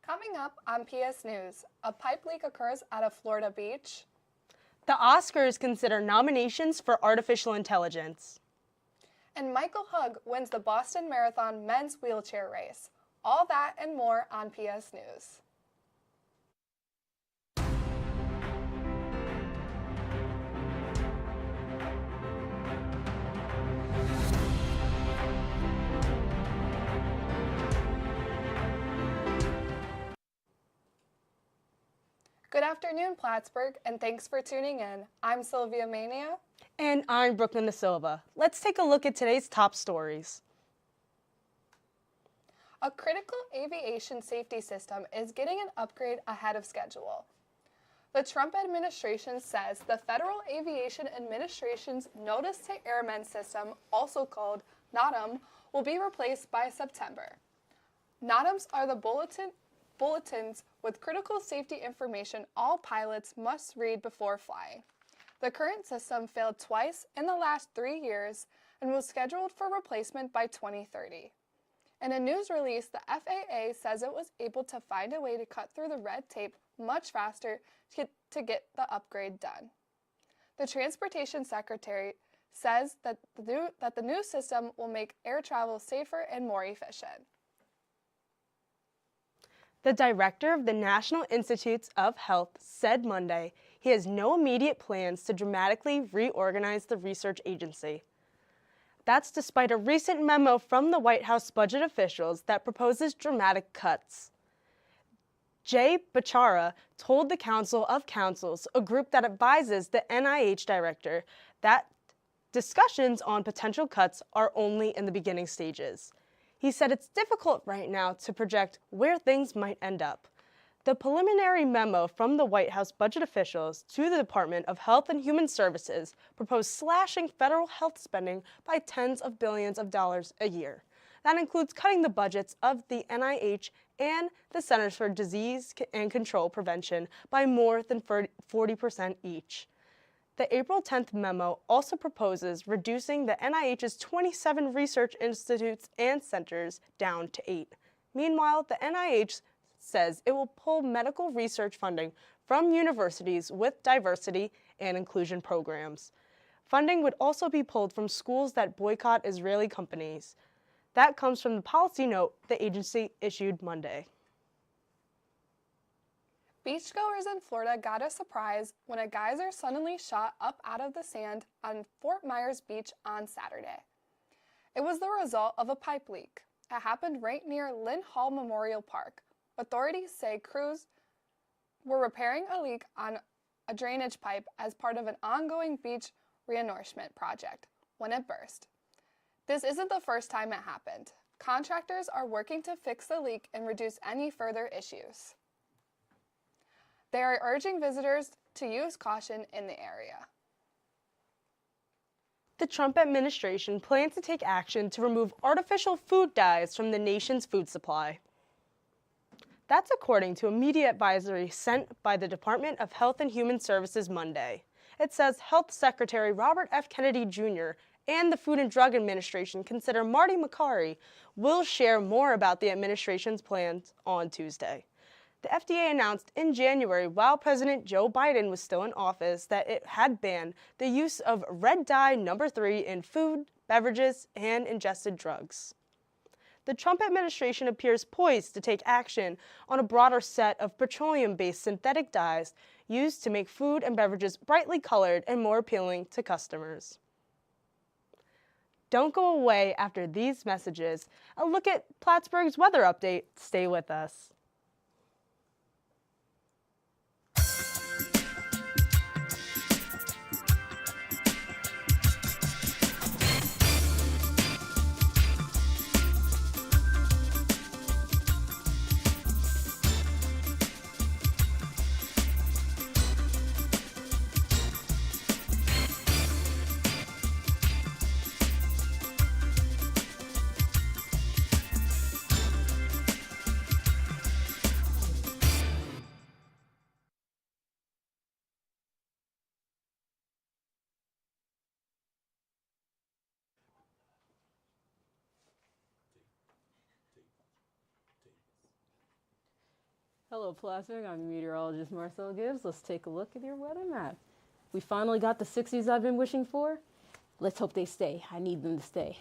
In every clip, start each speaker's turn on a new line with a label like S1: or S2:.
S1: Coming up on PS News, a pipe leak occurs at a Florida beach.
S2: The Oscars consider nominations for artificial intelligence.
S1: And Michael Hug wins the Boston Marathon men's wheelchair race. All that and more on PS News. Good afternoon, Plattsburgh, and thanks for tuning in. I'm Sylvia Mania.
S2: And I'm Brooklyn Da Silva. Let's take a look at today's top stories.
S1: A critical aviation safety system is getting an upgrade ahead of schedule. The Trump administration says the Federal Aviation Administration's Notice to Airmen system, also called NOTAM, will be replaced by September. NOTAMs are the bulletins with critical safety information all pilots must read before flying. The current system failed twice in the last 3 years and was scheduled for replacement by 2030. In a news release, the FAA says it was able to find a way to cut through the red tape much faster to get the upgrade done. The Transportation Secretary says that the new system will make air travel safer and more efficient.
S2: The director of the National Institutes of Health said Monday he has no immediate plans to dramatically reorganize the research agency. That's despite a recent memo from the White House budget officials that proposes dramatic cuts. Jay Bhattacharya told the Council of Councils, a group that advises the NIH director, that discussions on potential cuts are only in the beginning stages. He said it's difficult right now to project where things might end up. The preliminary memo from the White House budget officials to the Department of Health and Human Services proposed slashing federal health spending by tens of billions of dollars a year. That includes cutting the budgets of the NIH and the Centers for Disease and Control Prevention by more than 40% each. The April 10th memo also proposes reducing the NIH's 27 research institutes and centers down to 8. Meanwhile, the NIH says it will pull medical research funding from universities with diversity and inclusion programs. Funding would also be pulled from schools that boycott Israeli companies. That comes from the policy note the agency issued Monday.
S1: Beachgoers in Florida got a surprise when a geyser suddenly shot up out of the sand on Fort Myers Beach on Saturday. It was the result of a pipe leak. It happened right near Lynn Hall Memorial Park. Authorities say crews were repairing a leak on a drainage pipe as part of an ongoing beach renourishment project when it burst. This isn't the first time it happened. Contractors are working to fix the leak and reduce any further issues. They are urging visitors to use caution in the area.
S2: The Trump administration plans to take action to remove artificial food dyes from the nation's food supply. That's according to a media advisory sent by the Department of Health and Human Services Monday. It says Health Secretary Robert F. Kennedy Jr. and the Food and Drug Administration consider Marty Makary will share more about the administration's plans on Tuesday. The FDA announced in January, while President Joe Biden was still in office, that it had banned the use of red dye number 3 in food, beverages, and ingested drugs. The Trump administration appears poised to take action on a broader set of petroleum-based synthetic dyes used to make food and beverages brightly colored and more appealing to customers. Don't go away after these messages. A look at Plattsburgh's weather update. Stay with us.
S3: Hello, Plattsburgh. I'm meteorologist Marcel Gibbs. Let's take a look at your weather map. We finally got the 60s I've been wishing for. Let's hope they stay. I need them to stay.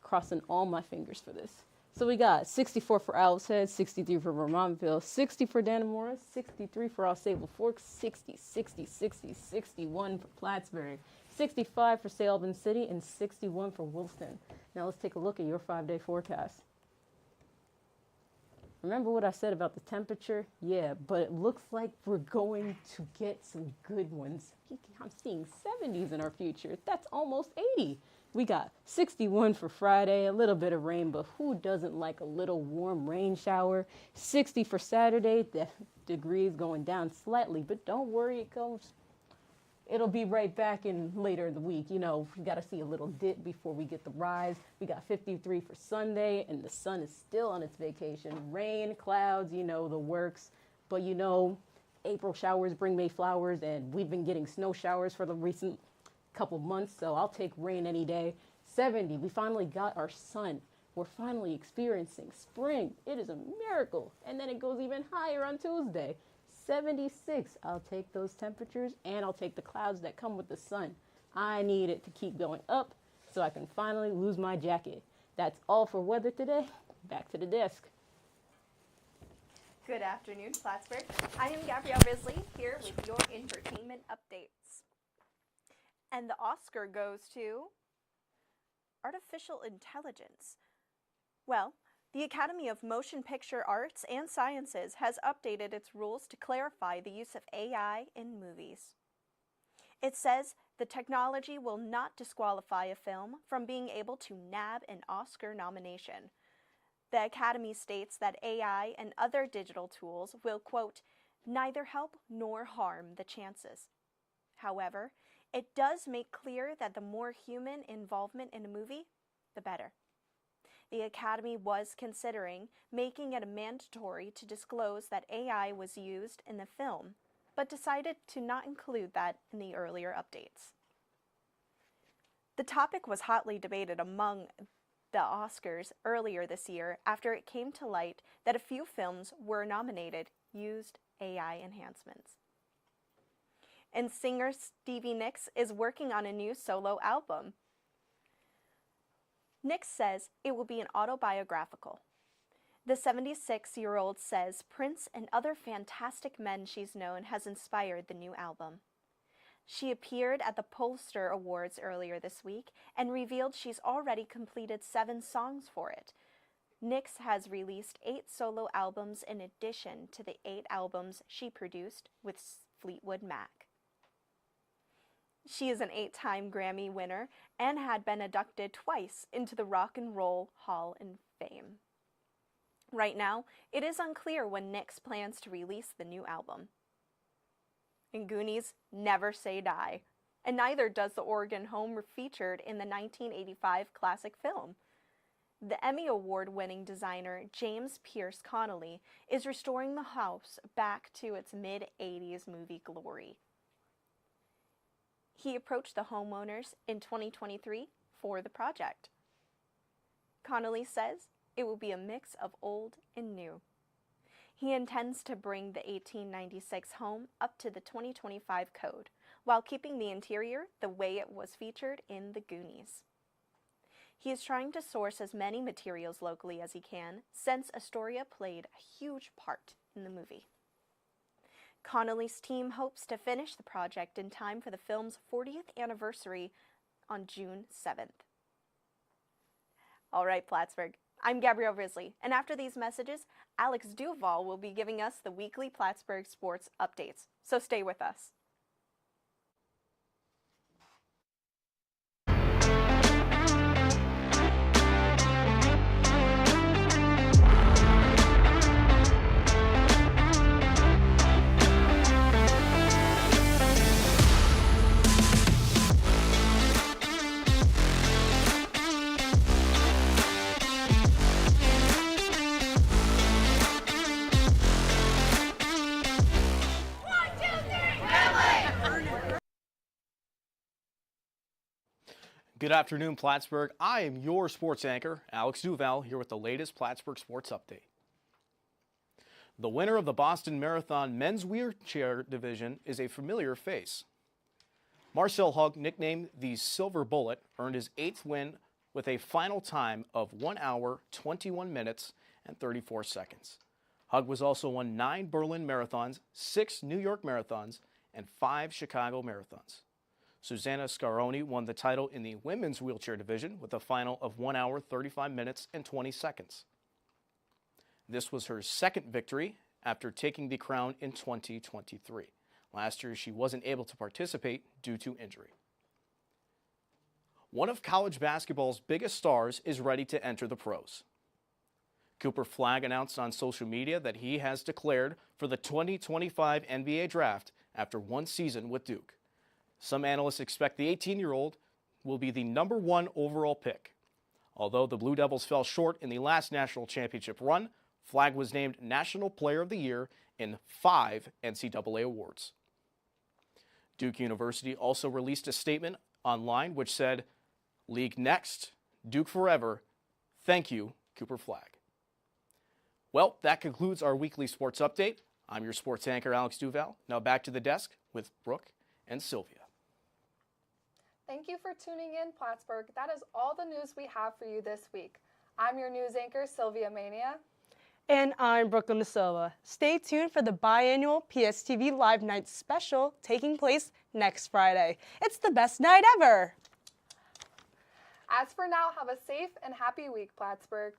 S3: Crossing all my fingers for this. So we got 64 for Owl's Head, 63 for Vermontville, 60 for Dannemora, 63 for Osable Forks, 60, 60, 60, 61 for Plattsburgh, 65 for St. Albans City, and 61 for Williston. Now let's take a look at your 5-day forecast. Remember what I said about the temperature? Yeah, but it looks like we're going to get some good ones. I'm seeing 70s in our future. That's almost 80. We got 61 for Friday, a little bit of rain, but who doesn't like a little warm rain shower? 60 for Saturday, the degrees going down slightly, but don't worry, it'll be right back in later in the week. You know, we got to see a little dip before we get the rise. We got 53 for Sunday, and the sun is still on its vacation. Rain, clouds, you know, the works. But you know, April showers bring May flowers, and we've been getting snow showers for the recent couple months, so I'll take rain any day. 70, we finally got our sun. We're finally experiencing spring. It is a miracle. And then it goes even higher on Tuesday. 76, I'll take those temperatures, and I'll take the clouds that come with the sun. I need it to keep going up so I can finally lose my jacket. That's all for weather today. Back to the desk.
S4: Good afternoon, Plattsburgh. I am Gabrielle Risley here with your entertainment updates. And the Oscar goes to artificial intelligence. Well, the Academy of Motion Picture Arts and Sciences has updated its rules to clarify the use of AI in movies. It says the technology will not disqualify a film from being able to nab an Oscar nomination. The Academy states that AI and other digital tools will, quote, neither help nor harm the chances. However, it does make clear that the more human involvement in a movie, the better. The Academy was considering making it mandatory to disclose that AI was used in the film, but decided to not include that in the earlier updates. The topic was hotly debated among the Oscars earlier this year after it came to light that a few films were nominated used AI enhancements. And singer Stevie Nicks is working on a new solo album. Nicks says it will be an autobiographical. The 76-year-old says Prince and other fantastic men she's known has inspired the new album. She appeared at the Pollster Awards earlier this week and revealed she's already completed 7 songs for it. Nicks has released 8 solo albums in addition to the 8 albums she produced with Fleetwood Mac. She is an 8-time Grammy winner and had been inducted twice into the Rock and Roll Hall of Fame. Right now, it is unclear when Nicks plans to release the new album. And Goonies never say die, and neither does the Oregon home featured in the 1985 classic film. The Emmy Award-winning designer James Pierce Connolly is restoring the house back to its mid-80s movie glory. He approached the homeowners in 2023 for the project. Connolly says it will be a mix of old and new. He intends to bring the 1896 home up to the 2025 code, while keeping the interior the way it was featured in The Goonies. He is trying to source as many materials locally as he can, since Astoria played a huge part in the movie. Connolly's team hopes to finish the project in time for the film's 40th anniversary on June 7th. All right, Plattsburgh, I'm Gabrielle Risley, and after these messages, Alex Duval will be giving us the weekly Plattsburgh sports updates, so stay with us.
S5: Good afternoon, Plattsburgh. I am your sports anchor, Alex Duval, here with the latest Plattsburgh sports update. The winner of the Boston Marathon men's wheelchair division is a familiar face. Marcel Hug, nicknamed the Silver Bullet, earned his 8th win with a final time of 1 hour, 21 minutes, and 34 seconds. Hug was also won 9 Berlin marathons, 6 New York marathons, and 5 Chicago marathons. Susanna Scaroni won the title in the women's wheelchair division with a final of 1 hour, 35 minutes, and 20 seconds. This was her 2nd victory after taking the crown in 2023. Last year, she wasn't able to participate due to injury. One of college basketball's biggest stars is ready to enter the pros. Cooper Flagg announced on social media that he has declared for the 2025 NBA draft after 1 season with Duke. Some analysts expect the 18-year-old will be the #1 overall pick. Although the Blue Devils fell short in the last national championship run, Flagg was named National Player of the Year in 5 NCAA awards. Duke University also released a statement online which said, "League next, Duke forever. Thank you, Cooper Flagg." Well, that concludes our weekly sports update. I'm your sports anchor, Alex Duval. Now back to the desk with Brooke and Sylvia.
S1: Thank you for tuning in, Plattsburgh. That is all the news we have for you this week. I'm your news anchor, Sylvia Mania.
S2: And I'm Brooklyn Da Silva. Stay tuned for the biannual PSTV Live Night special taking place next Friday. It's the best night ever!
S1: As for now, have a safe and happy week, Plattsburgh.